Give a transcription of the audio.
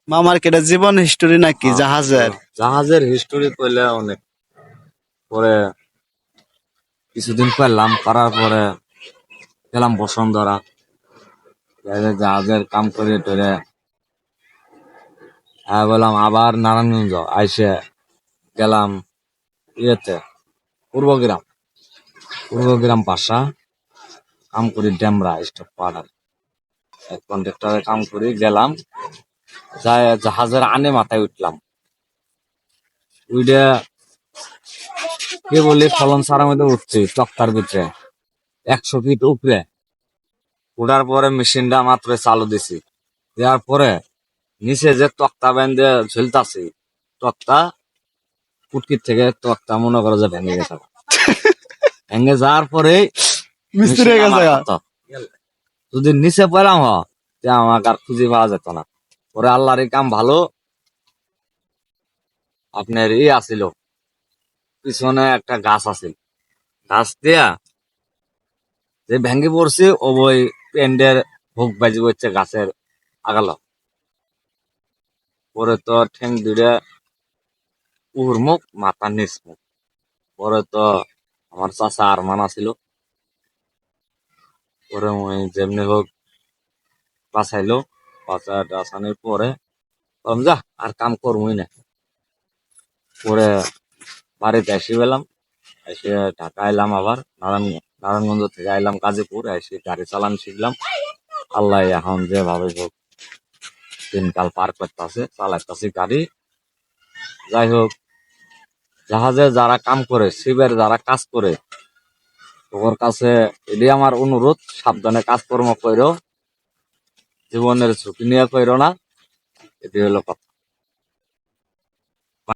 মামার কেটা জীবন হিস্টোরি নাকি জাহাজের? জাহাজের হিস্টোরি কইলে অনেক। পরে কিছুদিন করলাম, করার পরে গেলাম বসুন্ধরা, জাহাজের কাম করে টরে বললাম আবার নারায়ণগঞ্জ আইসে গেলাম ইয়েতে পূর্বগ্রাম পাশা কাম করি ডেমরা স্টপ পাড়ার এক কন্ট্রাক্টরে কাম করি গেলাম, যাই জাহাজের আনে মাথায় উঠলাম। উইডে কে বলি ফলন সারার মধ্যে উঠছি তক্তার ভিতরে 100 ফিট উপরে উঠার পরে মেশিনটা মাত্র চালু দিছি, দেওয়ার পরে নিচে যে তক্তা বেঁধে ঝুলতাছি, তক্তা কুটকির থেকে তক্তা মনে করো যে ভেঙে গেছে। ভেঙে যাওয়ার পরে মিস্ত্রি হয়ে গেছে। যদি নিচে পেলাম আমাকে আর খুঁজে পাওয়া যেত না। পরে আল্লাহর কাম ভালো, আপনার আছিল পিছনে একটা গাছ আছিল, গাছ দিয়া যে ভেঙে পড়ছে ও ওই পেন্ডের হুক বাজি হচ্ছে গাছের আগাল। পরে তো ঠেং দুইটা উহুর মুখ মাথার নিচ মুখ। পরে তো আমার চাচা আরমান আছিল, পরে ওই যেমনি হোক বাঁচাইলো। বাঁচানোর পরে বললাম যা আর কাম করবই না। পরে বাড়িতে এসে পেলাম, এসে ঢাকা এলাম, আবার নারায়ণগঞ্জ থেকে আইলাম গাজীপুর, এসে গাড়ি চালানো শিখলাম। আল্লাহ এখন যেভাবে হোক দিনকাল পার করতেছে, চালাইতেছি গাড়ি। যাই হোক, জাহাজে যারা কাম করে, শিবের যারা কাজ করে, ওর কাছে এটাই আমার অনুরোধ, সাবধানে কাজকর্ম করো, জীবনের ঝুঁকি নিয়ে করো না। এটি হলো কথা।